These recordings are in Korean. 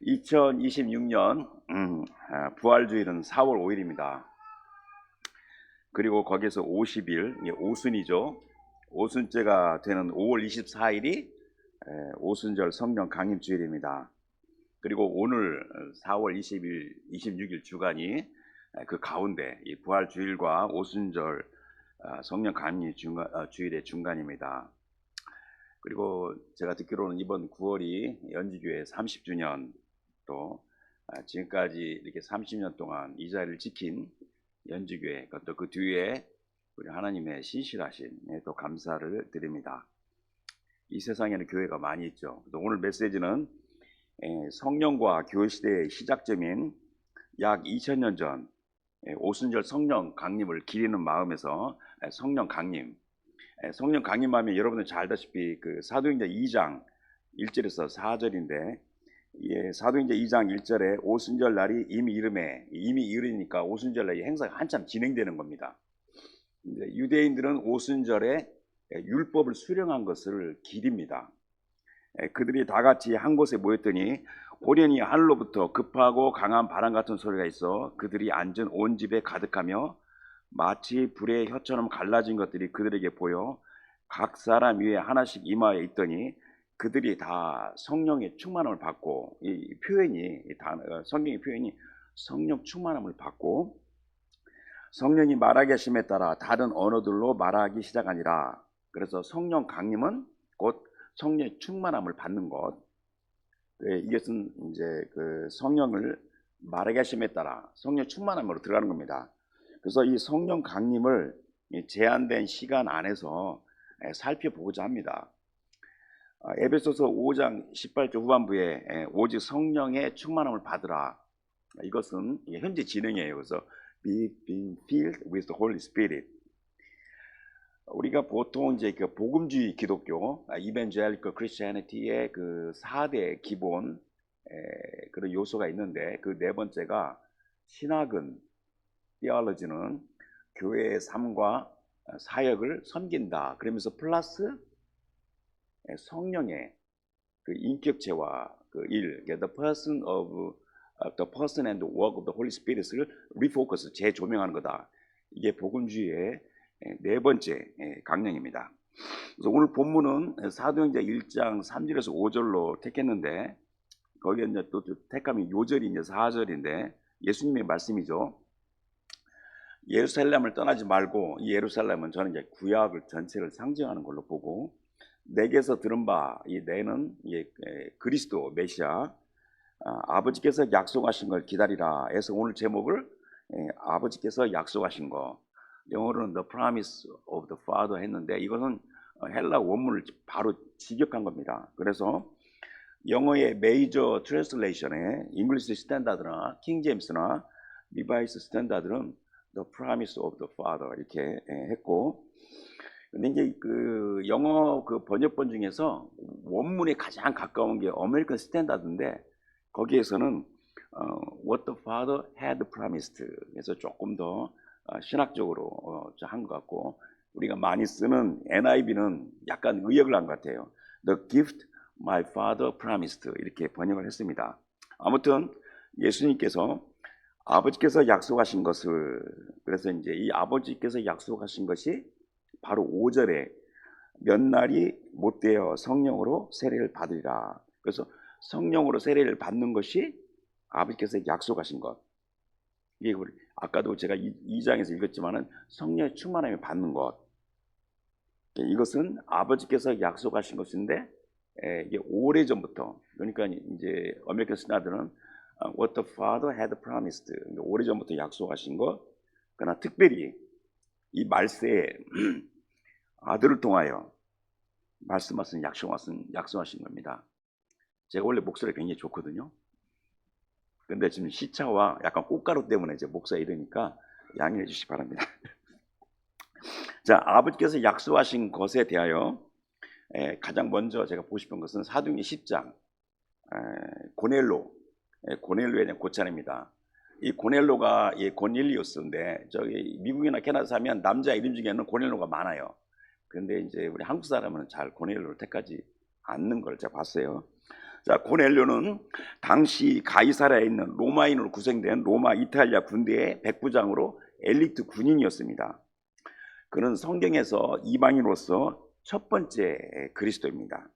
2026년 부활주일은 4월 5일입니다. 그리고 거기서 50일, 오순이죠. 오순째가 되는 5월 24일이 오순절 성령 강림주일입니다. 그리고 오늘 4월 20일, 26일 주간이 그 가운데 이 부활주일과 오순절 성령 강림주일의 중간입니다. 그리고 제가 듣기로는 이번 9월이 연지교회 30주년, 또 지금까지 이렇게 30년 동안 이 자리를 지킨 연지교회, 또 그 뒤에 우리 하나님의 신실하신 또 감사를 드립니다. 이 세상에는 교회가 많이 있죠. 오늘 메시지는 성령과 교회 시대의 시작점인 약 2000년 전 오순절 성령 강림을 기리는 마음에서 성령 강림, 성령 강림하면 여러분들 잘 알다시피 그 사도행전 2장 1절에서 4절인데, 사도행전 2장 1절에 오순절 날이 이미 이르니까 오순절 날이 행사가 한참 진행되는 겁니다. 유대인들은 오순절에 율법을 수령한 것을 기립니다. 그들이 다 같이 한 곳에 모였더니 호련히 하늘로부터 급하고 강한 바람 같은 소리가 있어 그들이 앉은 온 집에 가득하며 마치 불의 혀처럼 갈라진 것들이 그들에게 보여 각 사람 위에 하나씩 임하여 있더니 그들이 다 성령의 충만함을 받고, 이 표현이 성경의 표현이 성령 충만함을 받고 성령이 말하게 하심에 따라 다른 언어들로 말하기 시작하니라. 그래서 성령 강림은 곧 성령의 충만함을 받는 것. 이것은 이제 그 성령을 말하게 하심에 따라 성령 충만함으로 들어가는 겁니다. 그래서 이 성령 강림을 제한된 시간 안에서 살펴보고자 합니다. 에베소서 5장 18절 후반부에 오직 성령의 충만함을 받으라. 이것은 현재 진행이에요. 그래서 being filled with the Holy Spirit. 우리가 보통 이제 그 복음주의 기독교, Evangelical Christianity의 그 4대 기본 그런 요소가 있는데, 그 네 번째가 신학은, theology는 교회의 삶과 사역을 섬긴다. 그러면서 플러스 성령의 그 인격체와 그 일, the person and the work of the Holy Spirit을 refocus, 재조명하는 거다. 이게 복음주의의 네 번째 강령입니다. 그래서 오늘 본문은 사도행전 1장 3절에서 5절로 택했는데, 거기에 이제 또 택하면 요절이 이제 4절인데 예수님의 말씀이죠. 예루살렘을 떠나지 말고, 이 예루살렘은 저는 이제 구약을 전체를 상징하는 걸로 보고, 내게서 들은 바, 이 내는 그리스도 메시아, 아버지께서 약속하신 걸 기다리라 해서 오늘 제목을 아버지께서 약속하신 거, 영어로는 The Promise of the Father 했는데, 이것은 헬라 원문을 바로 직역한 겁니다. 그래서 영어의 메이저 트랜슬레이션에 잉글리시 스탠다드나 킹 제임스나 리바이스 스탠다드는 The Promise of the Father 이렇게 했고, 근데 이제 그 영어 그 번역본 중에서 원문에 가장 가까운 게 어메리칸 스탠다드인데, 거기에서는 What the Father had promised, 그래서 조금 더 신학적으로 한 것 같고, 우리가 많이 쓰는 NIV는 약간 의역을 한 것 같아요. The gift my father promised 이렇게 번역을 했습니다. 아무튼 예수님께서 아버지께서 약속하신 것을, 그래서 이제 이 아버지께서 약속하신 것이 바로 5절에 몇 날이 못되어 성령으로 세례를 받으리라. 그래서 성령으로 세례를 받는 것이 아버지께서 약속하신 것. 이게 우리 아까도 제가 2장에서 읽었지만은 성령의 충만함을 받는 것. 이것은 아버지께서 약속하신 것인데, 이게 오래전부터, 그러니까 이제 어메리칸 스탠다드는 What the Father had promised, 오래전부터 약속하신 것. 그러나 특별히 이 말세에 아들을 통하여 말씀하신 약속하신 겁니다. 제가 원래 목소리가 굉장히 좋거든요. 근데 지금 시차와 약간 꽃가루 때문에 이제 목소리 이러니까 양해해 주시기 바랍니다. 자, 아버지께서 약속하신 것에 대하여 가장 먼저 제가 보고 싶은 것은 사도행전 10장 고넬로에 대한 고찬입니다. 이 고넬로가 고넬리우스인데, 저기 미국이나 캐나다 사면 남자 이름 중에는 고넬로가 많아요. 그런데 이제 우리 한국 사람은 잘 고넬로를 택하지 않는 걸 제가 봤어요. 자, 고넬료는 당시 가이사랴에 있는 로마인으로 구성된 로마 이탈리아 군대의 백부장으로 엘리트 군인이었습니다. 그는 성경에서 이방인으로서 첫 번째 그리스도입니다.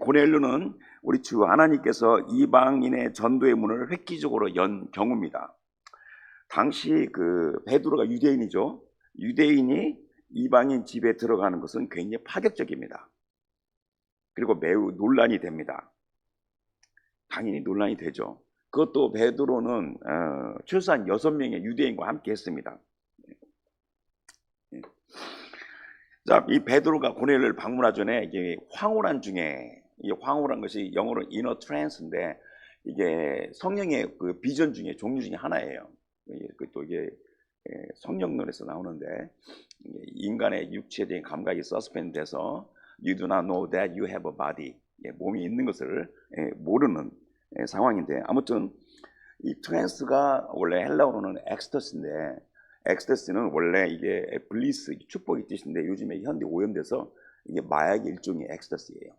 고넬료는 우리 주 하나님께서 이방인의 전도의 문을 획기적으로 연 경우입니다. 당시 그 베드로가 유대인이죠. 유대인이 이방인 집에 들어가는 것은 굉장히 파격적입니다. 그리고 매우 논란이 됩니다. 당연히 논란이 되죠. 그것도 베드로는 최소한 6명의 유대인과 함께 했습니다. 자, 이 베드로가 고넬료를 방문하기 전에 이게 황홀한 중에, 이 황홀한 것이 영어로 inner trance인데 이게 성령의 그 비전 중에 종류 중에 하나예요. 또 이게 성령론에서 나오는데 인간의 육체에 대한 감각이 서스펜드돼서 you do not know that you have a body, 몸이 있는 것을 모르는 상황인데, 아무튼 이 트랜스가 원래 헬라어로는 엑스터스인데, 엑스터스는 원래 이게 블리스, 축복의 뜻인데 요즘에 현대 오염돼서 이게 마약의 일종의 엑스터스예요.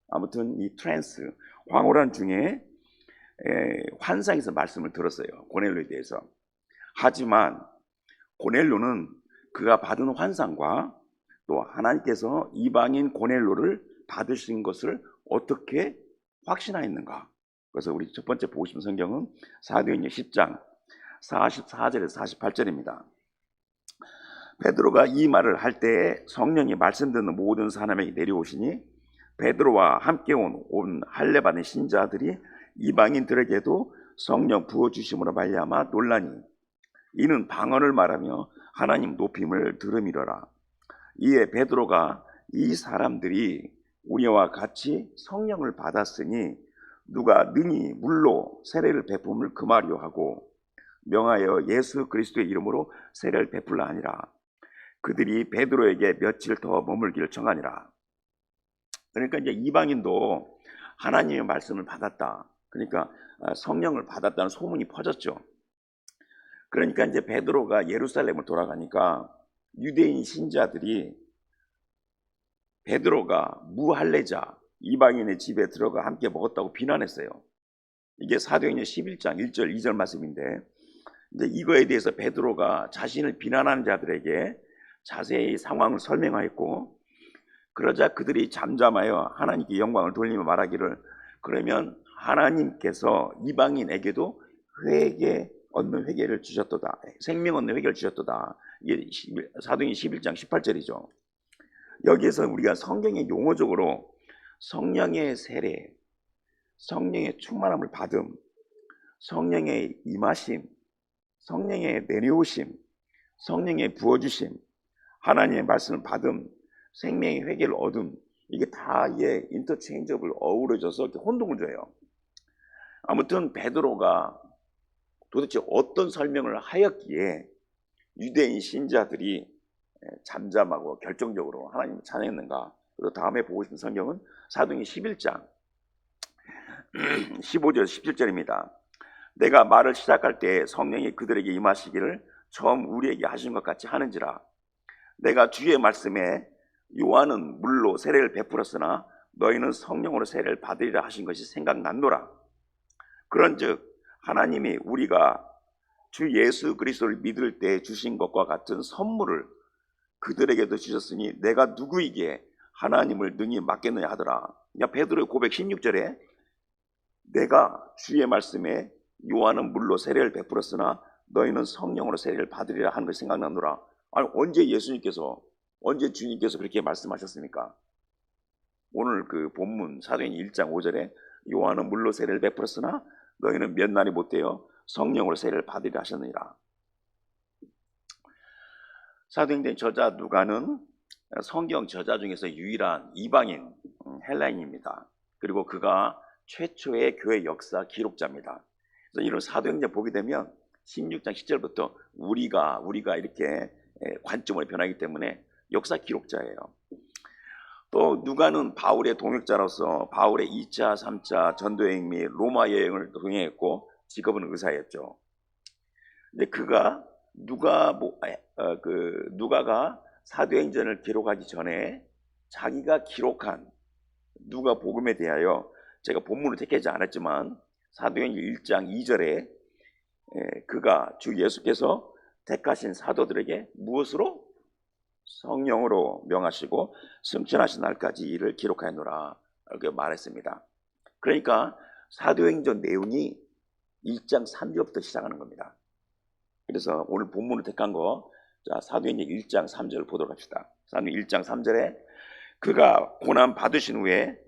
아무튼 이 트랜스, 황홀한 중에 환상에서 말씀을 들었어요, 고넬료에 대해서. 하지만 고넬료는 그가 받은 환상과 또 하나님께서 이방인 고넬료를 받으신 것을 어떻게 확신하였는가. 그래서 우리 첫 번째 보고 싶은 성경은 사도행전 10장 44절에서 48절입니다. 베드로가 이 말을 할 때에 성령이 말씀 듣는 모든 사람에게 내려오시니 베드로와 함께 온 할례 받은 신자들이 이방인들에게도 성령 부어주심으로 말미암아 놀라니 이는 방언을 말하며 하나님 높임을 들음이러라. 이에 베드로가 이 사람들이 우리와 같이 성령을 받았으니 누가 능히 물로 세례를 베품을 금하려 하고 명하여 예수 그리스도의 이름으로 세례를 베풀라 하니라. 그들이 베드로에게 며칠 더 머물기를 청하니라. 그러니까 이제 이방인도 하나님의 말씀을 받았다, 그러니까 성령을 받았다는 소문이 퍼졌죠. 그러니까 이제 베드로가 예루살렘을 돌아가니까 유대인 신자들이 베드로가 무할례자 이방인의 집에 들어가 함께 먹었다고 비난했어요. 이게 사도행전 11장 1절 2절 말씀인데, 이제 이거에 대해서 베드로가 자신을 비난하는 자들에게 자세히 상황을 설명하였고, 그러자 그들이 잠잠하여 하나님께 영광을 돌리며 말하기를, 그러면 하나님께서 이방인에게도 얻는 회개를 주셨도다, 생명 얻는 회개를 주셨도다. 이게 사도행전 11장 18절이죠. 여기에서 우리가 성경의 용어적으로 성령의 세례, 성령의 충만함을 받음, 성령의 임하심, 성령의 내려오심, 성령의 부어주심, 하나님의 말씀을 받음, 생명의 회개를 얻음, 이게 다 이게 인터체인저블 어우러져서 이렇게 혼동을 줘요. 아무튼 베드로가 도대체 어떤 설명을 하였기에 유대인 신자들이 잠잠하고 결정적으로 하나님을 찬양했는가. 그리고 다음에 보고 싶은 성경은 사도행전 11장 15절 17절입니다. 내가 말을 시작할 때 성령이 그들에게 임하시기를 처음 우리에게 하신 것 같이 하는지라. 내가 주의 말씀에 요한은 물로 세례를 베풀었으나 너희는 성령으로 세례를 받으리라 하신 것이 생각났노라. 그런즉 하나님이 우리가 주 예수 그리스도를 믿을 때 주신 것과 같은 선물을 그들에게도 주셨으니 내가 누구이기에 하나님을 능히 맡겠느냐 하더라. 베드로의 고백 16절에 내가 주의 말씀에 요한은 물로 세례를 베풀었으나 너희는 성령으로 세례를 받으리라 하는 것이 생각나노라. 아니, 언제 주님께서 그렇게 말씀하셨습니까? 오늘 그 본문 사도행전 1장 5절에 요한은 물로 세례를 베풀었으나 너희는 몇 날이 못되어 성령으로 세례를 받으리라 하셨느니라. 사도행전 저자 누가는 성경 저자 중에서 유일한 이방인 헬라인입니다. 그리고 그가 최초의 교회 역사 기록자입니다. 그래서 이런 사도행전 보게 되면 16장 10절부터 우리가 이렇게 관점으로 변하기 때문에 역사 기록자예요. 또 누가는 바울의 동역자로서 바울의 2차, 3차 전도여행 및 로마 여행을 동행했고 직업은 의사였죠. 근데 그가 누가가 사도행전을 기록하기 전에 자기가 기록한 누가복음에 대하여 제가 본문을 택하지 않았지만 사도행전 1장 2절에 그가 주 예수께서 택하신 사도들에게 무엇으로? 성령으로 명하시고 승천하신 날까지 이를 기록하였노라 이렇게 말했습니다. 그러니까 사도행전 내용이 1장 3절부터 시작하는 겁니다. 그래서 오늘 본문을 택한 거, 자, 사도행전 1장 3절을 보도록 합시다. 사도행전 1장 3절에 그가 고난 받으신 후에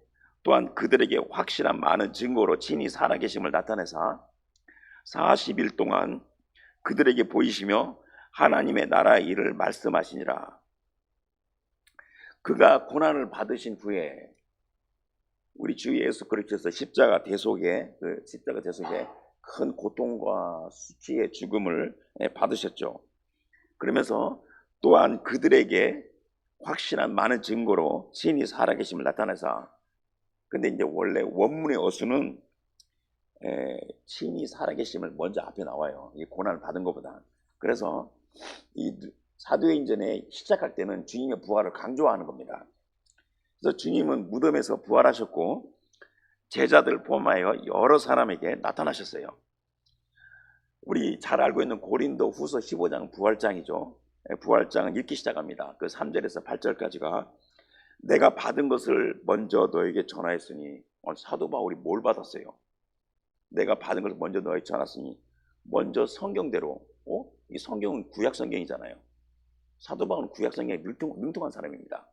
또한 그들에게 확실한 많은 증거로 친히 살아계심을 나타내사 40일 동안 그들에게 보이시며 하나님의 나라의 일을 말씀하시니라. 그가 고난을 받으신 후에 우리 주 예수 그리스도께서 십자가 대속에 큰 고통과 수치의 죽음을 받으셨죠. 그러면서 또한 그들에게 확실한 많은 증거로 친히 살아계심을 나타내사, 근데 이제 원래 원문의 어수는 친히 살아계심을 먼저 앞에 나와요. 이 고난을 받은 것보다. 그래서 이 사도행전에 시작할 때는 주님의 부활을 강조하는 겁니다. 그래서 주님은 무덤에서 부활하셨고 제자들을 포함하여 여러 사람에게 나타나셨어요. 우리 잘 알고 있는 고린도 후서 15장 부활장이죠. 부활장은 읽기 시작합니다. 그 3절에서 8절까지가 내가 받은 것을 먼저 너에게 전하였으니, 사도 바울이 뭘 받았어요? 내가 받은 것을 먼저 너에게 전했으니, 먼저 성경대로, 이 성경은 구약 성경이잖아요. 사도 바울은 구약 성경에 능통한 사람입니다.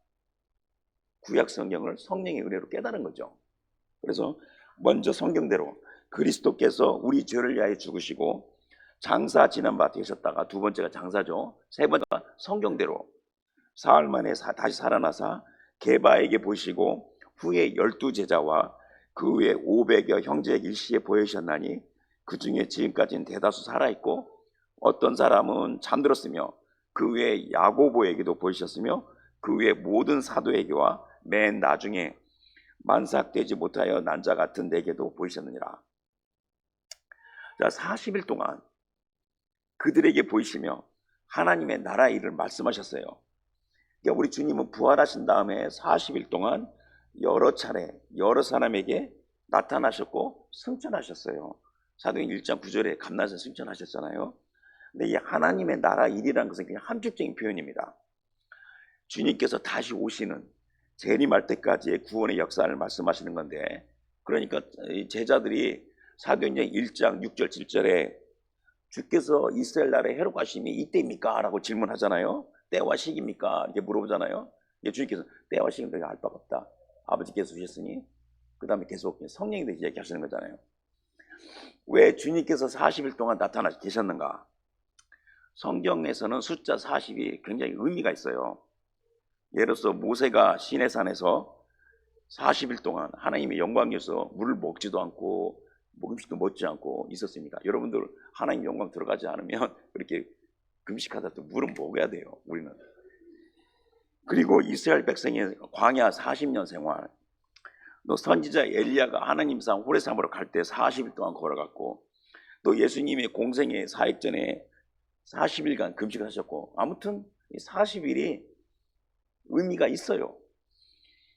구약 성경을 성령의 은혜로 깨달은 거죠. 그래서 먼저 성경대로 그리스도께서 우리 죄를 위하여 죽으시고 장사 지난 바 되셨다가, 두 번째가 장사죠. 세 번째가 성경대로 사흘 만에 다시 살아나사 게바에게 보시고 후에 12제자와 그 후에 500여 형제에게 일시에 보이셨나니 그 중에 지금까지는 대다수 살아있고 어떤 사람은 잠들었으며 그 후에 야고보에게도 보이셨으며 그 후에 모든 사도에게와 맨 나중에 만삭되지 못하여 난 자 같은 내게도 보이셨느니라. 자, 40일 동안 그들에게 보이시며 하나님의 나라 일을 말씀하셨어요. 그러니까 우리 주님은 부활하신 다음에 40일 동안 여러 차례 여러 사람에게 나타나셨고 승천하셨어요. 사도행전 1장 9절에 감난산 승천하셨잖아요. 근데 이 하나님의 나라 일이라는 것은 그냥 함축적인 표현입니다. 주님께서 다시 오시는 재림할 때까지의 구원의 역사를 말씀하시는 건데, 그러니까 제자들이 사도행전 1장 6절 7절에 주께서 이스라엘 나라에 회복하심이 이때입니까? 라고 질문하잖아요. 때와 시기입니까? 이렇게 물어보잖아요. 주님께서 때와 시기는 내가 알 바가 없다. 아버지께서 오셨으니, 그 다음에 계속 성령에 대해서 얘기하시는 거잖아요. 왜 주님께서 40일 동안 나타나 계셨는가? 성경에서는 숫자 40이 굉장히 의미가 있어요. 예를 들어서 모세가 시내산에서 40일 동안 하나님의 영광에서 물을 먹지도 않고 음식도 먹지 않고 있었습니다. 여러분들 하나님 영광 들어가지 않으면 그렇게 금식하다도 물은 먹어야 돼요. 우리는. 그리고 이스라엘 백성의 광야 40년 생활, 또 선지자 엘리야가 하나님 산 호레산으로 갈 때 40일 동안 걸어갔고, 또 예수님의 공생의 사역 전에 40일간 금식하셨고, 아무튼 40일이 의미가 있어요.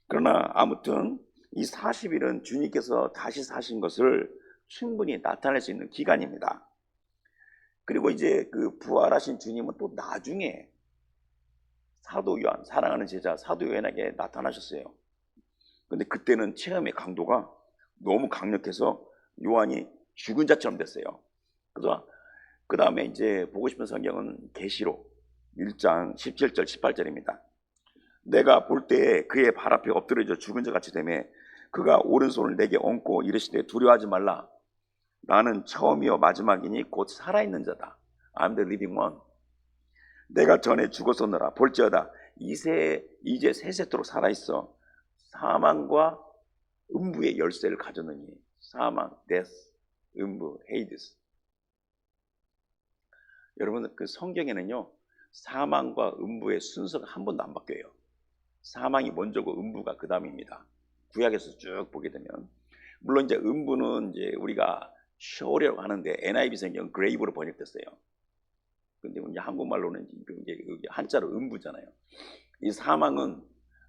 그러나 아무튼 이 40일은 주님께서 다시 사신 것을 충분히 나타낼 수 있는 기간입니다. 그리고 이제 그 부활하신 주님은 또 나중에 사도 요한, 사랑하는 제자 사도 요한에게 나타나셨어요. 근데 그때는 체험의 강도가 너무 강력해서 요한이 죽은 자처럼 됐어요. 그래서 그 다음에 이제 보고 싶은 성경은 계시록 1장 17절 18절입니다. 내가 볼 때에 그의 발 앞에 엎드려져 죽은 자 같이 되매 그가 오른손을 내게 얹고 이르시되 두려워하지 말라. 나는 처음이요 마지막이니 곧 살아있는 자다. I'm the living one. 내가 전에 죽었었노라. 볼지어다 이제 세세토록 살아있어. 사망과 음부의 열쇠를 가졌느니. 사망, death, 음부, Hades. 여러분, 그 성경에는요 사망과 음부의 순서가 한 번도 안 바뀌어요. 사망이 먼저고 음부가 그 다음입니다. 구약에서 쭉 보게 되면, 물론 이제 음부는 이제 우리가 쇼리라고 하는데 NIV 성경 그레이브로 번역됐어요. 근데 이제 한국말로는 이제 한자로 음부잖아요. 이 사망은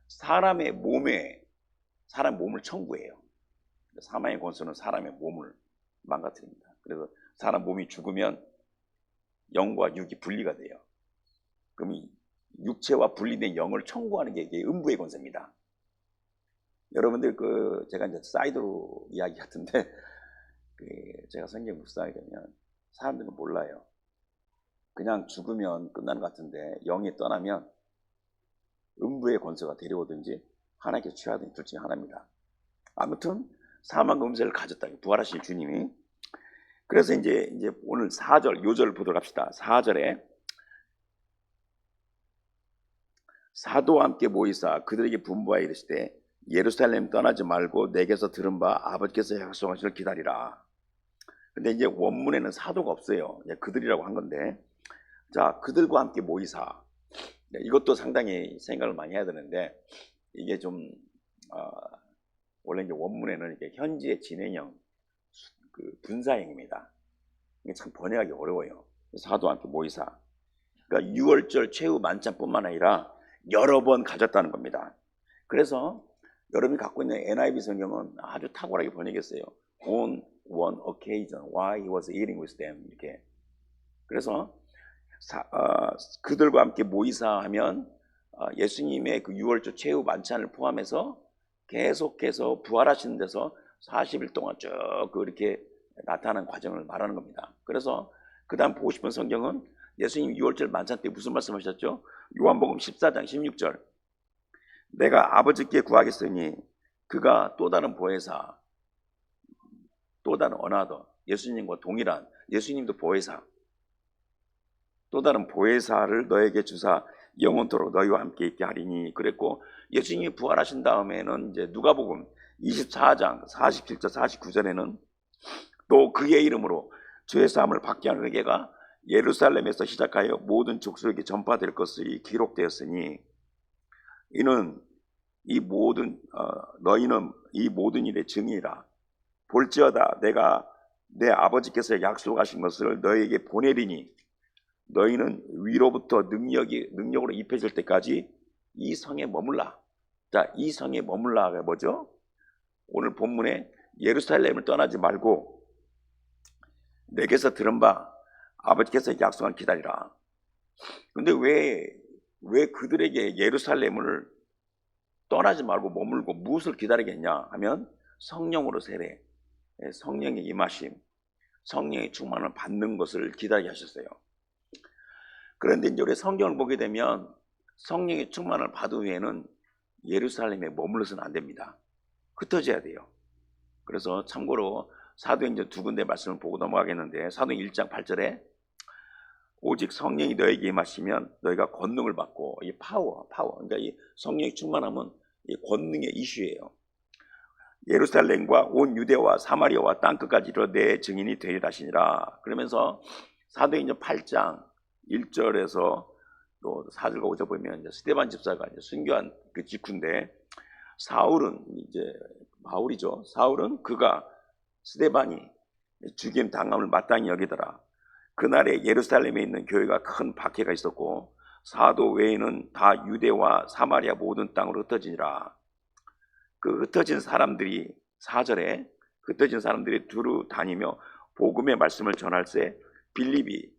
사람 몸을 청구해요. 사망의 권세는 사람의 몸을 망가뜨립니다. 그래서 사람 몸이 죽으면 영과 육이 분리가 돼요. 그럼 이 육체와 분리된 영을 청구하는 게 이게 음부의 권세입니다. 여러분들 제가 이제 사이드로 이야기 같은데 제가 성경 묵상하게 되면 사람들은 몰라요. 그냥 죽으면 끝나는 것 같은데 영이 떠나면 음부의 권세가 데려오든지 하나님께 취하든지 둘 중에 하나입니다. 아무튼 사망 음세를 가졌다. 부활하신 주님이. 그래서 이제 오늘 4절 요절 보도록 합시다. 4절에 사도와 함께 모이사 그들에게 분부하여 이르시되 예루살렘 떠나지 말고 내게서 들은 바 아버지께서 약속하시기를 기다리라. 근데 이제 원문에는 사도가 없어요. 그들이라고 한 건데, 자, 그들과 함께 모이사. 이것도 상당히 생각을 많이 해야 되는데, 이게 좀 원래 이제 원문에는 이게 현지의 진행형, 분사형입니다. 이게 참 번역하기 어려워요. 사도와 함께 모이사. 그러니까 6월절 최후 만찬뿐만 아니라 여러 번 가졌다는 겁니다. 그래서 여러분이 갖고 있는 NIV 성경은 아주 탁월하게 번역했어요. On one occasion, while he was eating with them. 이렇게. 그래서 그들과 함께 모이사 하면 예수님의 그 6월절 최후 만찬을 포함해서 계속해서 부활하시는 데서 40일 동안 쭉 이렇게 나타나는 과정을 말하는 겁니다. 그래서 그 다음 보고 싶은 성경은 예수님 6월절 만찬 때 무슨 말씀하셨죠? 요한복음 14장 16절. 내가 아버지께 구하겠으니 그가 또 다른 보혜사, 또 다른 어나더, 예수님과 동일한, 예수님도 보혜사, 또 다른 보혜사를 너에게 주사 영원토록 너희와 함께 있게 하리니 그랬고, 예수님이 부활하신 다음에는 이제 누가복음 24장 47절 49절에는 또 그의 이름으로 죄 사함을 받게 하는 회개가 예루살렘에서 시작하여 모든 족속에게 전파될 것이 기록되었으니 이는 너희는 이 모든 일의 증인이라. 볼지어다 내가 내 아버지께서 약속하신 것을 너희에게 보내리니 너희는 위로부터 능력으로 입혀질 때까지 이 성에 머물라. 자, 이 성에 머물라가 뭐죠? 오늘 본문에 예루살렘을 떠나지 말고 내게서 들은 바 아버지께서 약속한 기다리라. 근데 왜 그들에게 예루살렘을 떠나지 말고 머물고 무엇을 기다리겠냐 하면 성령으로 세례, 성령의 임하심, 성령의 충만을 받는 것을 기다리게 하셨어요. 그런데 이제 우리 성경을 보게 되면 성령의 충만을 받은 후에는 예루살렘에 머물러서는 안 됩니다. 흩어져야 돼요. 그래서 참고로 사도행전 두 군데 말씀을 보고 넘어가겠는데, 사도행 1장 8절에 오직 성령이 너에게 임하시면 너희가 권능을 받고, 이 파워, 그러니까 이 성령이 충만하면 이 권능의 이슈예요. 예루살렘과 온 유대와 사마리아와 땅끝까지 이르러 내 증인이 되리라 하시니라. 그러면서 사도행전 8장 1절에서 또 4절과 5절 보면 이제 스데반 집사가 이제 순교한 그 직후인데, 사울은 이제 바울이죠. 사울은 그가 스데반이 죽임 당함을 마땅히 여기더라. 그날에 예루살렘에 있는 교회가 큰 박해가 있었고 사도 외에는 다 유대와 사마리아 모든 땅으로 흩어지니라. 그 흩어진 사람들이 4절에 흩어진 사람들이 두루 다니며 복음의 말씀을 전할세 빌립이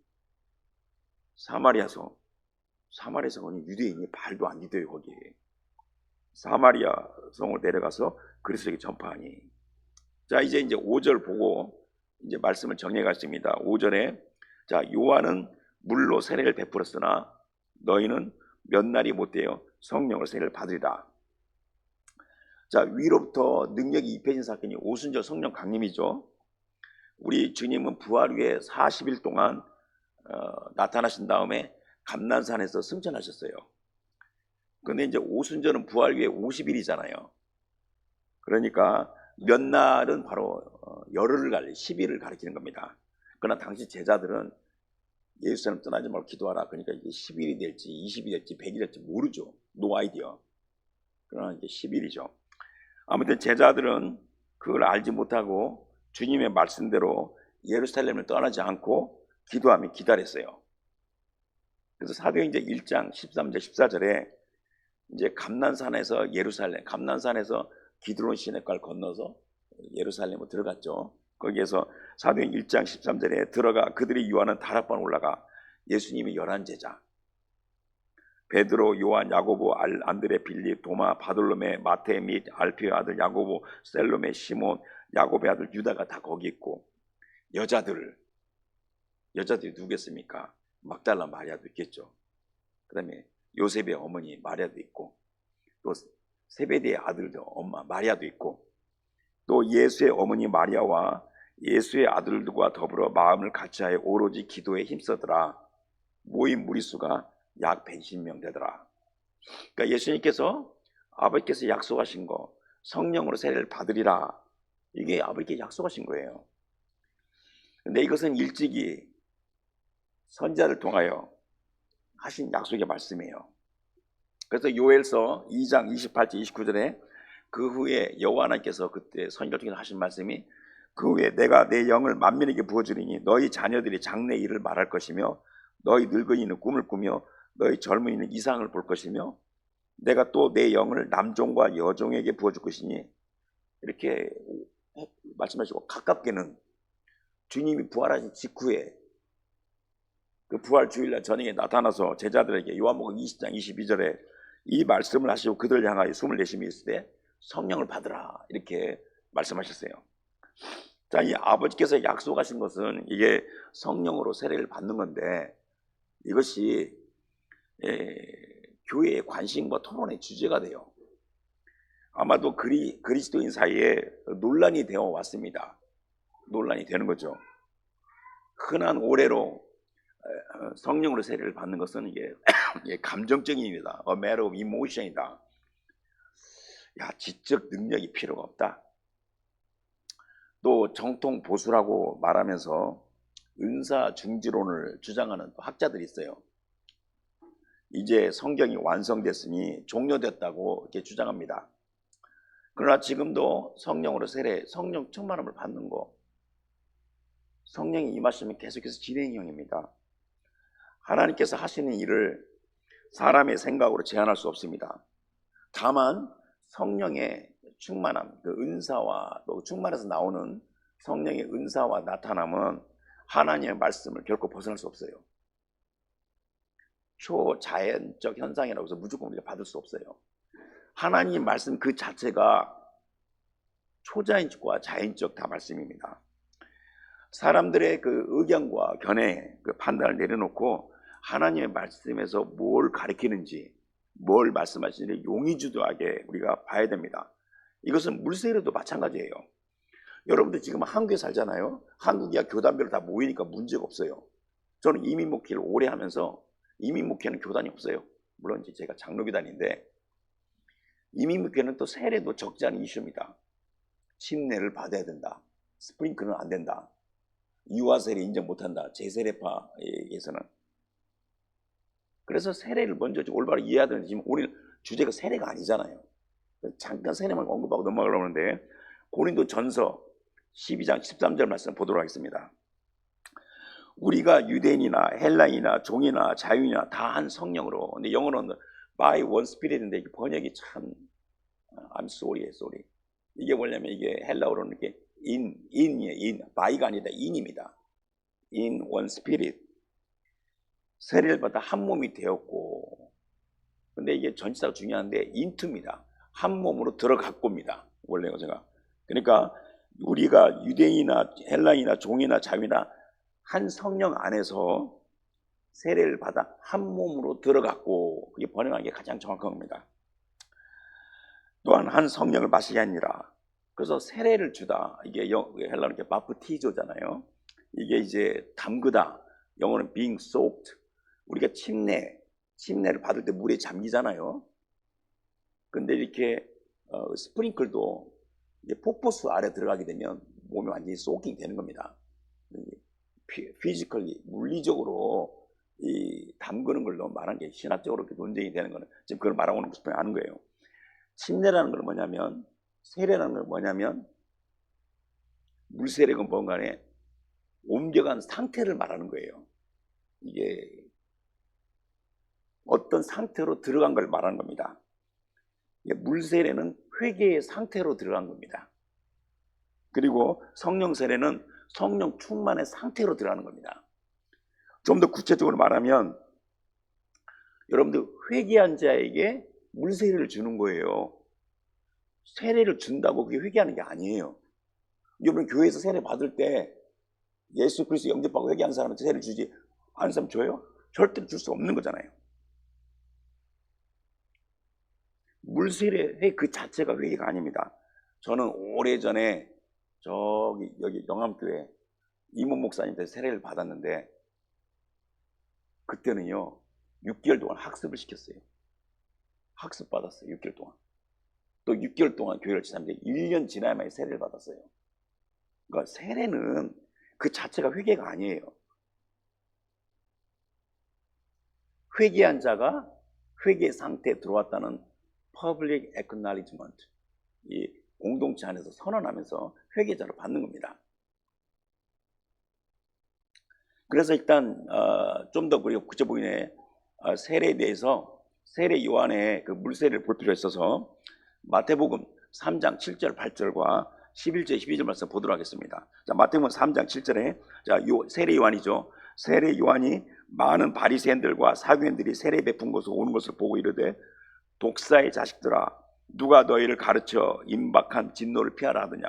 사마리아성은 유대인이 발도 안 디뎌요. 거기 사마리아 성을 내려가서 그리스도에게 전파하니. 자, 이제 5절 보고 이제 말씀을 정리해 가겠습니다. 5절에 자, 요한은 물로 세례를 베풀었으나 너희는 몇 날이 못되어 성령을 세례를 받으리라. 자, 위로부터 능력이 입혀진 사건이 오순절 성령 강림이죠. 우리 주님은 부활 후에 40일 동안 나타나신 다음에 감난산에서 승천하셨어요. 그런데 이제 오순절은 부활 후에 50일이잖아요. 그러니까 몇 날은 바로 열흘을 10일을 가리키는 겁니다. 그러나 당시 제자들은 예루살렘 떠나지 말고 기도하라. 그러니까 이게 10일이 될지 20일이 될지 100일이 될지 모르죠. 노 아이디어. 그러나 이게 10일이죠. 아무튼 제자들은 그걸 알지 못하고 주님의 말씀대로 예루살렘을 떠나지 않고 기도하며 기다렸어요. 그래서 사도행전 1장 13절 14절에 이제 감난산에서 예루살렘, 감난산에서 기드론 시내가를 건너서 예루살렘으로 들어갔죠. 거기에서 사도행 1장 13절에 들어가 그들이 유하는 다락방 올라가 예수님이 11제자 베드로, 요한, 야고보, 안드레, 빌립, 도마, 바돌로메, 마태 및 알피의 아들 야고보, 셀로메, 시몬, 야고보의 아들 유다가 다 거기 있고 여자들이 누구겠습니까? 막달라 마리아도 있겠죠. 그 다음에 요셉의 어머니 마리아도 있고 또 세베대의 아들도 엄마 마리아도 있고 또 예수의 어머니 마리아와 예수의 아들들과 더불어 마음을 같이하여 오로지 기도에 힘쓰더라. 모인 무리수가 약 120명 되더라. 그러니까 예수님께서 아버지께서 약속하신 거 성령으로 세례를 받으리라. 이게 아버지께 약속하신 거예요. 근데 이것은 일찍이 선지자를 통하여 하신 약속의 말씀이에요. 그래서 요엘서 2장 28절 29절에 그 후에 여호와 하나님께서 그때 선지자를 통해서 하신 말씀이 그 후에 내가 내 영을 만민에게 부어주리니 너희 자녀들이 장래 일을 말할 것이며 너희 늙은이는 꿈을 꾸며 너희 젊은이는 이상을 볼 것이며 내가 또 내 영을 남종과 여종에게 부어줄 것이니 이렇게 말씀하시고 가깝게는 주님이 부활하신 직후에 그 부활 주일날 저녁에 나타나서 제자들에게 요한복음 20장 22절에 이 말씀을 하시고 그들을 향하여 숨을 내쉬며 있을 때 성령을 받으라 이렇게 말씀하셨어요. 자, 이 아버지께서 약속하신 것은 이게 성령으로 세례를 받는 건데 이것이 교회의 관심과 토론의 주제가 돼요. 아마도 그리스도인 사이에 논란이 되어 왔습니다. 논란이 되는 거죠. 흔한 오해로 성령으로 세례를 받는 것은 이게 감정적인 일이다. A matter of emotion이다. 야, 지적 능력이 필요가 없다. 또 정통 보수라고 말하면서 은사 중지론을 주장하는 학자들이 있어요. 이제 성경이 완성됐으니 종료됐다고 이렇게 주장합니다. 그러나 지금도 성령으로 세례, 성령 충만함을 받는 거, 성령이 임하시면 계속해서 진행형입니다. 하나님께서 하시는 일을 사람의 생각으로 제한할 수 없습니다. 다만 성령의 충만함, 그 은사와 또 충만해서 나오는 성령의 은사와 나타남은 하나님의 말씀을 결코 벗어날 수 없어요. 초자연적 현상이라고 해서 무조건 우리가 받을 수 없어요. 하나님 말씀 그 자체가 초자연적과 자연적 다 말씀입니다. 사람들의 그 의견과 견해, 그 판단을 내려놓고 하나님의 말씀에서 뭘 가리키는지, 뭘 말씀하시는지 용의주도하게 우리가 봐야 됩니다. 이것은 물세례도 마찬가지예요. 여러분들 지금 한국에 살잖아요. 한국이야 교단별로 다 모이니까 문제가 없어요. 저는 이민 목회를 오래 하면서 이민 목회는 교단이 없어요. 물론 이제 제가 장로교단인데 이민 목회는 또 세례도 적지 않은 이슈입니다. 침례를 받아야 된다. 스프링클은 안 된다. 유아 세례 인정 못한다. 제세례파에서는. 그래서 세례를 먼저 올바로 이해해야 되는데 지금 우리는 주제가 세례가 아니잖아요. 잠깐 세례만 언급하고 넘어가려고 하는데 고린도 전서 12장 13절 말씀 보도록 하겠습니다. 우리가 유대인이나 헬라인이나 종이나 자유인이나 다 한 성령으로. 근데 영어로는 by one spirit인데 이게 번역이 참 I'm sorry. 이게 뭐냐면 이게 헬라어로는 이렇게 in이에요. by가 아니라 in입니다. in one spirit. 세례를 받아 한 몸이 되었고. 근데 이게 전치사가 중요한데 into입니다. 한 몸으로 들어갔고입니다. 원래 제가. 그러니까 우리가 유대인이나 헬라인이나 종이나 자유나 한 성령 안에서 세례를 받아 한 몸으로 들어갔고, 그게 번역한 게 가장 정확한 겁니다. 또한 한 성령을 마시게 아니라. 그래서 세례를 주다. 이게 헬라어는 이렇게 바프티조잖아요. 이게 이제 담그다. 영어는 being soaked. 우리가 침례를 받을 때 물에 잠기잖아요. 근데 이렇게 스프링클도 폭포수 아래 들어가게 되면 몸이 완전히 소킹 되는 겁니다. 피지컬리 물리적으로 이 담그는 걸로 말한 게 신학적으로 논쟁이 되는 거는 지금 그걸 말하고 있는 것을 아는 거예요. 침례라는 건 뭐냐면, 세례라는 건 뭐냐면, 물세례건 뭔가에 옮겨간 상태를 말하는 거예요. 이게 어떤 상태로 들어간 걸 말하는 겁니다. 물세례는 회개의 상태로 들어간 겁니다. 그리고 성령 세례는 성령 충만의 상태로 들어가는 겁니다. 좀 더 구체적으로 말하면 여러분들 회개한 자에게 물 세례를 주는 거예요. 세례를 준다고 그게 회개하는 게 아니에요. 여러분 교회에서 세례 받을 때 예수 그리스도 영접하고 회개한 사람한테 세례를 주지 않은 사람 줘요? 절대로 줄 수 없는 거잖아요. 물 세례 그 자체가 회개가 아닙니다. 저는 오래전에 여기 영암교회 이문 목사님한테 세례를 받았는데 그때는요 6개월 동안 학습을 시켰어요. 학습 받았어요. 6개월 동안. 또 6개월 동안 교회를 지났는데 1년 지나야만 세례를 받았어요. 그러니까 세례는 그 자체가 회개가 아니에요. 회개한 자가 회개 상태에 들어왔다는 public acknowledgement, 이 공동체 안에서 선언하면서 회개자로 받는 겁니다. 그래서 일단 좀 더 그리고 구체적인 세례에 대해서 세례 요한의 그 물세례를 볼 필요가 있어서 마태복음 3장 7절 8절과 11절 12절 말씀 보도록 하겠습니다. 자, 마태복음 3장 7절에 자, 세례 요한이죠. 세례 요한이 많은 바리새인들과 사교인들이 세례 베푼 것을 오는 것을 보고 이르되 독사의 자식들아 누가 너희를 가르쳐 임박한 진노를 피하라 하더냐.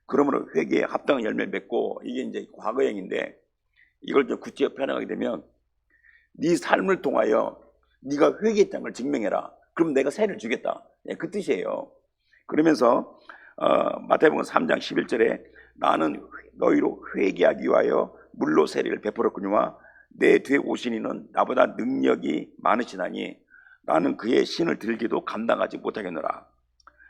그러므로 회개에 합당한 열매를 맺고, 이게 이제 과거형인데 이걸 좀 구체적으로 표현하게 되면 네 삶을 통하여 네가 회개했다는 걸 증명해라. 그럼 내가 세례를 주겠다. 그 뜻이에요. 그러면서 마태복음 3장 11절에 나는 너희로 회개하기 위하여 물로 세례를 베풀었거니와 내 뒤에 오신 이는 나보다 능력이 많으시나니 나는 그의 신을 들기도 감당하지 못하겠노라.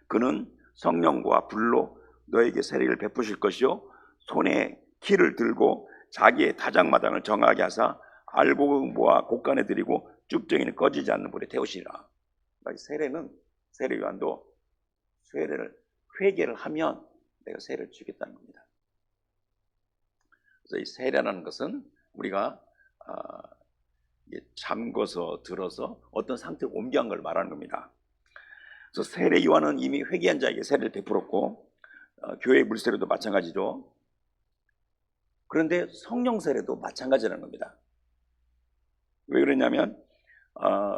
그는 성령과 불로 너에게 세례를 베푸실 것이요 손에 키를 들고 자기의 타작마당을 정하게 하사 알곡은 모아 곡간에 들이고 쭉정이는 꺼지지 않는 불에 태우시리라. 세례는 세례 요한도 회개를 하면 내가 세례를 주겠다는 겁니다. 그래서 이 세례라는 것은 우리가 잠궈서 들어서 어떤 상태로 옮겨간 걸 말하는 겁니다. 그래서 세례 요한은 이미 회개한 자에게 세례를 베풀었고 교회의 물세례도 마찬가지죠. 그런데 성령 세례도 마찬가지라는 겁니다. 왜 그러냐면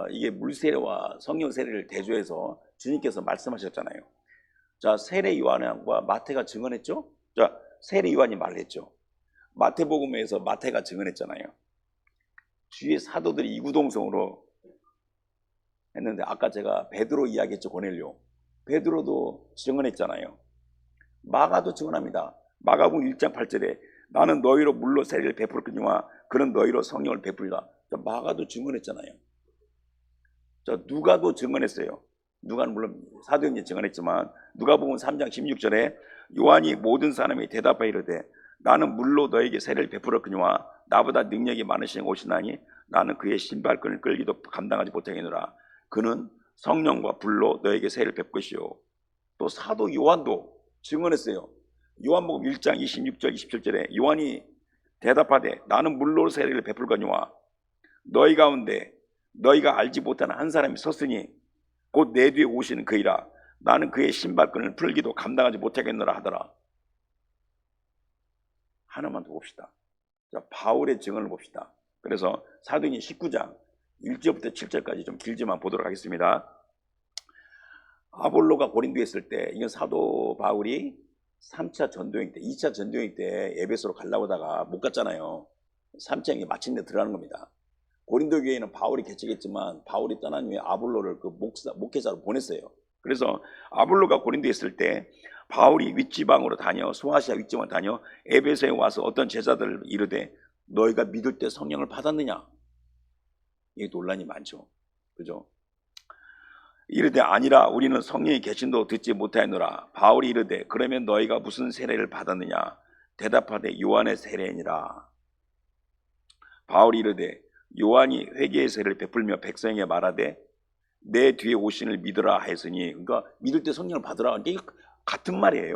이게 물세례와 성령 세례를 대조해서 주님께서 말씀하셨잖아요. 자, 세례 요한과 마태가 증언했죠. 자, 세례 요한이 말했죠. 마태복음에서 마태가 증언했잖아요. 주의 사도들이 이구동성으로 했는데 아까 제가 베드로 이야기했죠. 고넬료. 베드로도 증언했잖아요. 마가도 증언합니다. 마가복음 1장 8절에 나는 너희로 물로 세례를 베풀거니와 그는 너희로 성령을 베풀리라. 마가도 증언했잖아요. 누가도 증언했어요. 누가는 물론 사도행전에 증언했지만 누가복음 3장 16절에 요한이 모든 사람이 대답하여 이르되 나는 물로 너에게 세례를 베풀었거니와 나보다 능력이 많으신 오시나니 나는 그의 신발끈을 끌기도 감당하지 못하겠노라. 그는 성령과 불로 너에게 세례를 베풀시오. 또 사도 요한도 증언했어요. 요한복음 1장 26절 27절에 요한이 대답하되 나는 물로 세례를 베풀거니와 너희 가운데 너희가 알지 못하는 한 사람이 섰으니 곧 내 뒤에 오시는 그이라. 나는 그의 신발끈을 풀기도 감당하지 못하겠노라 하더라. 하나만 더 봅시다. 자, 바울의 증언을 봅시다. 그래서 사도행전 19장 1절부터 7절까지 좀 길지만 보도록 하겠습니다. 아볼로가 고린도에 있을 때, 이건 사도 바울이 3차 전도행 때, 2차 전도행 때 에베소로 가려고 하다가 못 갔잖아요. 3차 행이 마침내 들어가는 겁니다. 고린도 교회는 바울이 개척했지만 바울이 떠난 후에 아볼로를 그 목회자로 보냈어요. 그래서 아볼로가 고린도에 있을 때 바울이 윗지방으로 다녀 소아시아 윗지방으로 다녀 에베소에 와서 어떤 제자들을 이르되 너희가 믿을 때 성령을 받았느냐? 이게 논란이 많죠. 그죠? 이르되 아니라 우리는 성령이 계신도 듣지 못하였노라. 바울이 이르되 그러면 너희가 무슨 세례를 받았느냐? 대답하되 요한의 세례니라. 바울이 이르되 요한이 회개의 세례를 베풀며 백성에게 말하되 내 뒤에 오신을 믿으라 하였으니, 그러니까 믿을 때 성령을 받으라. 이게 같은 말이에요.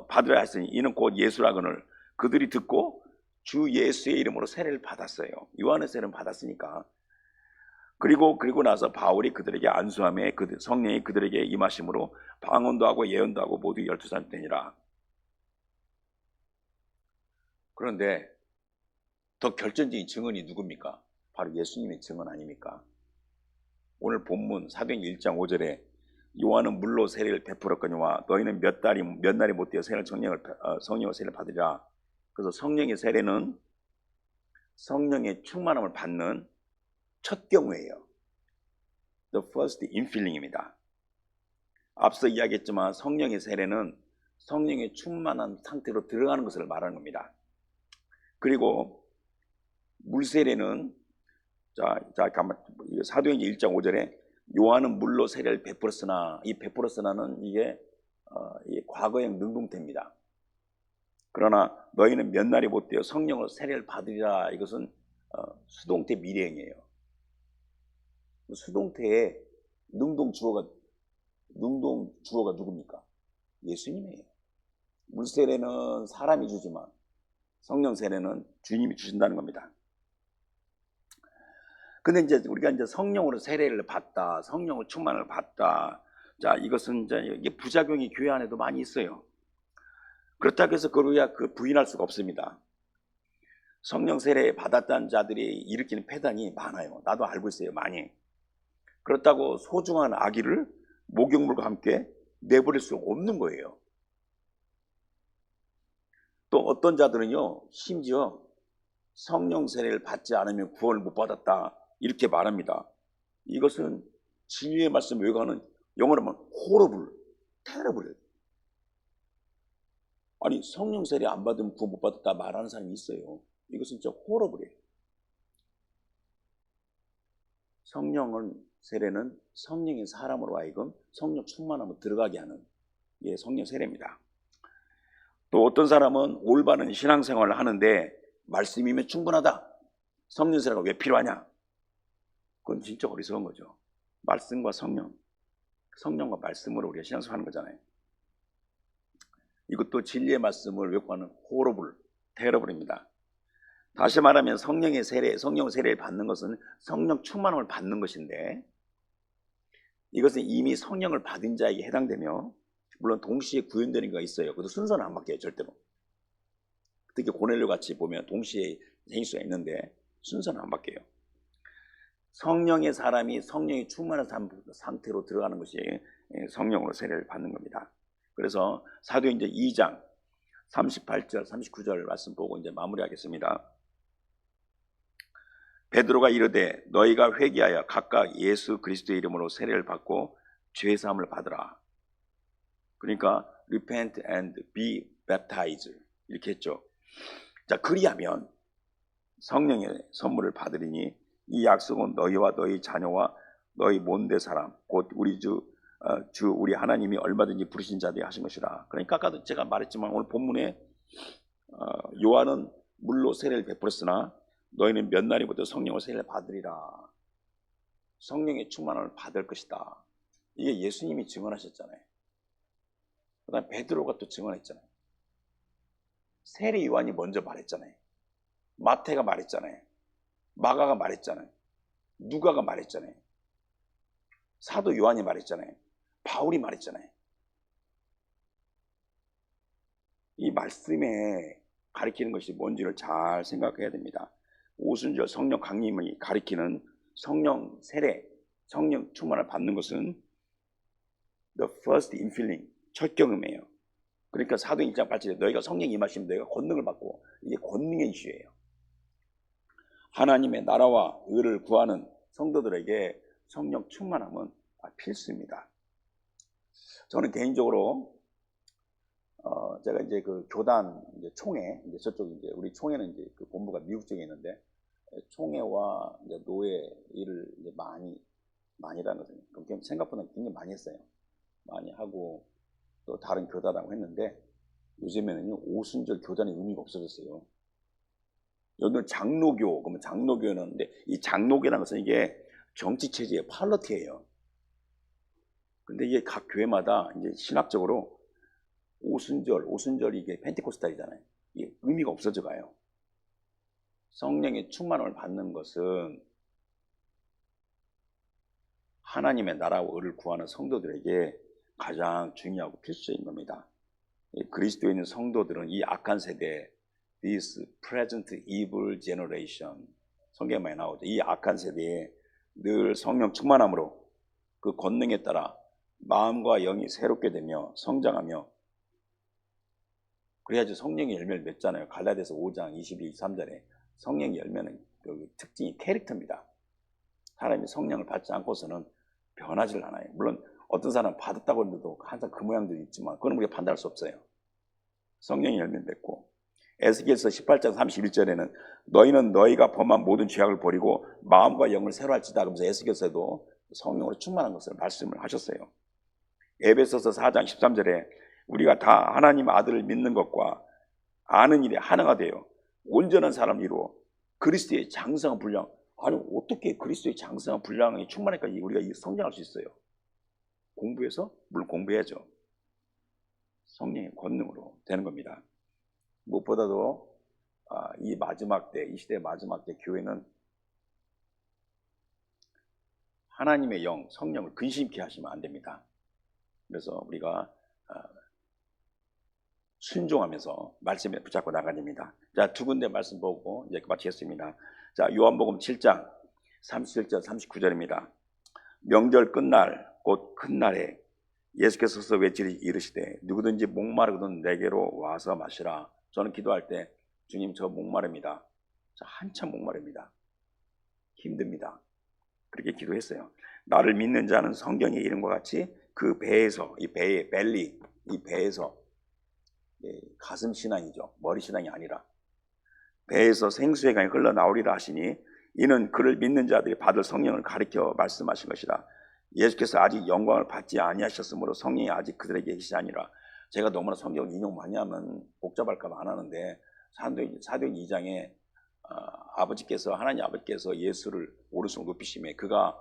받으라 하였으니 이는 곧 예수라거늘. 그들이 듣고 주 예수의 이름으로 세례를 받았어요. 요한의 세례를 받았으니까. 그리고 나서 바울이 그들에게 안수함에 성령이 그들에게 임하심으로 방언도 하고 예언도 하고 모두 12사람이 되니라. 그런데 더 결정적인 증언이 누굽니까? 바로 예수님의 증언 아닙니까? 오늘 본문 사도행 1장 5절에 요한은 물로 세례를 베풀었거니와 너희는 몇 날이 못되어 성령의 세례를 받으리라. 그래서 성령의 세례는 성령의 충만함을 받는 첫 경우예요. The first infilling입니다. 앞서 이야기했지만 성령의 세례는 성령의 충만한 상태로 들어가는 것을 말하는 겁니다. 그리고 물 세례는 사도행전 1장 5절에 요한은 물로 세례를 베풀었으나, 이 베풀었으나는 이게 과거형 능동태입니다. 그러나 너희는 몇 날이 못되어 성령으로 세례를 받으리라. 이것은 수동태 미래형이에요. 수동태의 능동 주어가 누굽니까? 예수님이에요. 물 세례는 사람이 주지만 성령 세례는 주님이 주신다는 겁니다. 근데 이제 우리가 이제 성령으로 세례를 받다, 성령을 충만을 받다. 자, 이것은 이제 이게 부작용이 교회 안에도 많이 있어요. 그렇다고 해서 그걸 부인할 수가 없습니다. 성령 세례 받았다는 자들이 일으키는 폐단이 많아요. 나도 알고 있어요, 많이. 그렇다고 소중한 아기를 목욕물과 함께 내버릴 수 없는 거예요. 또 어떤 자들은요, 심지어 성령 세례를 받지 않으면 구원을 못 받았다, 이렇게 말합니다. 이것은 진리의 말씀 외과는 영어로 하면 horrible, terrible. 아니, 성령 세례 안 받으면 구원 못 받았다 말하는 사람이 있어요. 이것은 진짜 horrible이에요. 성령 세례는 성령의 사람으로 하여금 성령 충만함으로 들어가게 하는 게 성령 세례입니다. 또 어떤 사람은 올바른 신앙생활을 하는데 말씀이면 충분하다, 성령 세례가 왜 필요하냐? 그건 진짜 어리석은 거죠. 말씀과 성령과 말씀으로 우리가 신앙생활하는 거잖아요. 이것도 진리의 말씀을 왜곡하는 horrible, terrible입니다. 다시 말하면 성령 세례를 받는 것은 성령 충만함을 받는 것인데, 이것은 이미 성령을 받은 자에게 해당되며, 물론 동시에 구현되는 게 있어요. 그것도 순서는 안 바뀌어요, 절대로. 특히 고넬료 같이 보면 동시에 생길 수가 있는데 순서는 안 바뀌어요. 성령의 사람이 성령이 충만한 상태로 들어가는 것이 성령으로 세례를 받는 겁니다. 그래서 사도행전 2장 38절, 39절 말씀 보고 이제 마무리하겠습니다. 베드로가 이르되 너희가 회개하여 각각 예수 그리스도의 이름으로 세례를 받고 죄 사함을 받으라. 그러니까 repent and be baptized 이렇게 했죠. 자, 그리하면 성령의 선물을 받으리니 이 약속은 너희와 너희 자녀와 너희 몬대 사람 곧 우리 주 우리 하나님이 얼마든지 부르신 자들이 하신 것이라. 그러니까 아까도 제가 말했지만 오늘 본문에 요한은 물로 세례를 베풀었으나 너희는 몇 날이부터 성령의 세례를 받으리라. 성령의 충만함을 받을 것이다. 이게 예수님이 증언하셨잖아요. 그 다음에 베드로가 또 증언했잖아요. 세례 요한이 먼저 말했잖아요. 마태가 말했잖아요. 마가가 말했잖아요. 누가가 말했잖아요. 사도 요한이 말했잖아요. 바울이 말했잖아요. 이 말씀에 가리키는 것이 뭔지를 잘 생각해야 됩니다. 오순절 성령 강림이 가리키는 성령 세례, 성령 충만을 받는 것은 the first infilling, 첫 경험이에요. 그러니까 사도행 1장 8절에 너희가 성령 임하시면 너희가 권능을 받고, 이게 권능의 이슈예요. 하나님의 나라와 의를 구하는 성도들에게 성령 충만함은 필수입니다. 저는 개인적으로 제가 이제 그 교단 이제 총회, 이제 저쪽 이제 우리 총회는 이제 그 본부가 미국 쪽에 있는데 총회와 이제 노예 일을 이제 많이 하거든요. 그럼 생각보다 굉장히 많이 했어요. 많이 하고 또 다른 교단하고 했는데 요즘에는요 오순절 교단의 의미가 없어졌어요. 여기는 장로교, 그러면 장로교는 근데 이 장로교라는 것은 이게 정치 체제의 팔러티예요. 근데 이게 각 교회마다 이제 신학적으로 오순절이 이게 펜테코스탈이잖아요. 이게 의미가 없어져 가요. 성령의 충만함을 받는 것은 하나님의 나라와 의를 구하는 성도들에게 가장 중요하고 필수인 겁니다. 그리스도에 있는 성도들은 이 악한 세대, this present evil generation, 성경에 많이 나오죠. 이 악한 세대에 늘 성령 충만함으로 그 권능에 따라 마음과 영이 새롭게 되며 성장하며, 그래야지 성령의 열매를 맺잖아요. 갈라디아서 5장 22, 23절에 성령의 열매는 그 특징이 캐릭터입니다. 사람이 성령을 받지 않고서는 변하지 않아요. 물론 어떤 사람은 받았다고 해도 항상 그 모양도 있지만 그건 우리가 판단할 수 없어요. 성령의 열매를 맺고, 에스겔서 18장 31절에는 너희는 너희가 범한 모든 죄악을 버리고 마음과 영을 새로 할지다 하면서 에스겔서에도 성령으로 충만한 것을 말씀을 하셨어요. 에베소서 4장 13절에 우리가 다 하나님 아들을 믿는 것과 아는 일에 하나가 되어 온전한 사람 이루어 그리스도의 장성한 분량. 아니 어떻게 그리스도의 장성한 분량이 충만하니까 우리가 성장할 수 있어요? 공부해서? 물론 공부해야죠. 성령의 권능으로 되는 겁니다. 무엇보다도 이 마지막 때, 이 시대의 마지막 때 교회는 하나님의 영, 성령을 근심케 하시면 안 됩니다. 그래서 우리가 순종하면서 말씀에 붙잡고 나가야 됩니다. 자, 두 군데 말씀 보고 이제 마치겠습니다. 자, 요한복음 7장 37절 39절입니다. 명절 끝날 곧 큰 날에 예수께서 서서 외치리 이르시되 누구든지 목마르거든 내게로 와서 마시라. 저는 기도할 때 주님 저 목마릅니다. 저 한참 목마릅니다. 힘듭니다. 그렇게 기도했어요. 나를 믿는 자는 성경의 이름과 같이 그 배에서, 이 배의 벨리, 이 배에서, 가슴 신앙이죠. 머리 신앙이 아니라 배에서 생수의 강이 흘러나오리라 하시니 이는 그를 믿는 자들이 받을 성령을 가리켜 말씀하신 것이라. 예수께서 아직 영광을 받지 아니하셨으므로 성령이 아직 그들에게 계시지 아니라. 제가 너무나 성경 인용 많이 하면 복잡할까 봐 안 하는데 사도행 2장에 하나님 아버지께서 예수를 오른손 높이심에 그가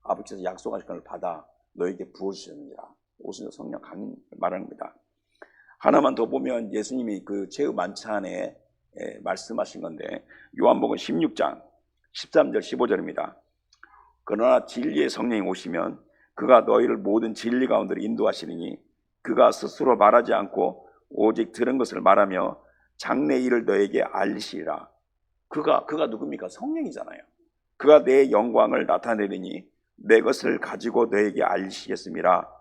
아버지께서 약속하신 것을 받아 너에게 부어주셨느니라. 오순절 성령 강림 말합니다. 하나만 더 보면 예수님이 그 최후 만찬에 말씀하신 건데 요한복음 16장 13절 15절입니다. 그러나 진리의 성령이 오시면 그가 너희를 모든 진리 가운데로 인도하시리니 그가 스스로 말하지 않고 오직 들은 것을 말하며 장래 일을 너에게 알리시리라. 그가 누굽니까? 성령이잖아요. 그가 내 영광을 나타내리니 내 것을 가지고 너에게 알리시겠습니다.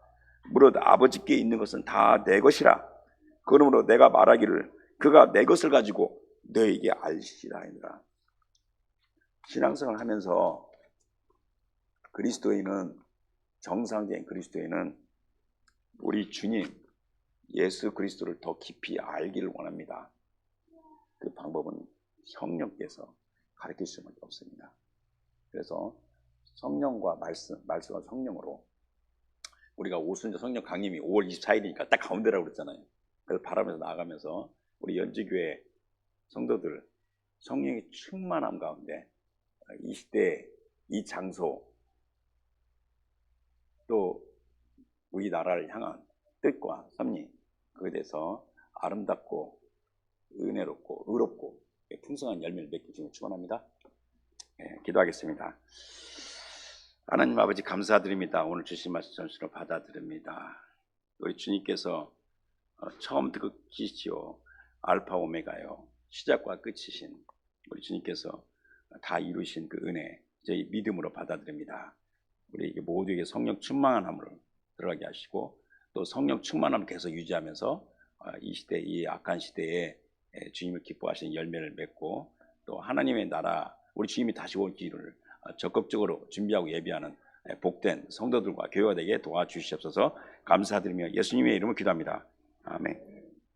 무릇 아버지께 있는 것은 다 내 것이라. 그러므로 내가 말하기를 그가 내 것을 가지고 너에게 알리시리라 하니라. 신앙생활을 하면서 그리스도인은, 정상적인 그리스도인은 우리 주님 예수 그리스도를 더 깊이 알기를 원합니다. 그 방법은 성령께서 가르칠 수밖에 없습니다. 그래서 성령과 말씀과 성령으로 우리가 오순절 성령 강림이 5월 24일이니까 딱 가운데라고 그랬잖아요. 그래서 바라면서 나아가면서 우리 연지교회 성도들 성령의 충만함 가운데 이 시대, 이 장소, 또 우리나라를 향한 뜻과 섭리, 그에 대해서 아름답고 은혜롭고 의롭고 풍성한 열매를 맺기 주님 축원합니다. 기도하겠습니다. 하나님 아버지 감사드립니다. 오늘 주신 말씀 전수로 받아들입니다. 우리 주님께서 처음부터 끝이시오, 알파 오메가요, 시작과 끝이신 우리 주님께서 다 이루신 그 은혜 저희 믿음으로 받아들입니다. 우리에게 모두에게 성령 충만함으로 들어가게 하시고 또 성령 충만함을 계속 유지하면서 이 시대, 이 악한 시대에 주님을 기뻐하시는 열매를 맺고 또 하나님의 나라, 우리 주님이 다시 올 길을 적극적으로 준비하고 예비하는 복된 성도들과 교회가 되게 도와주시옵소서. 감사드리며 예수님의 이름으로 기도합니다. 아멘.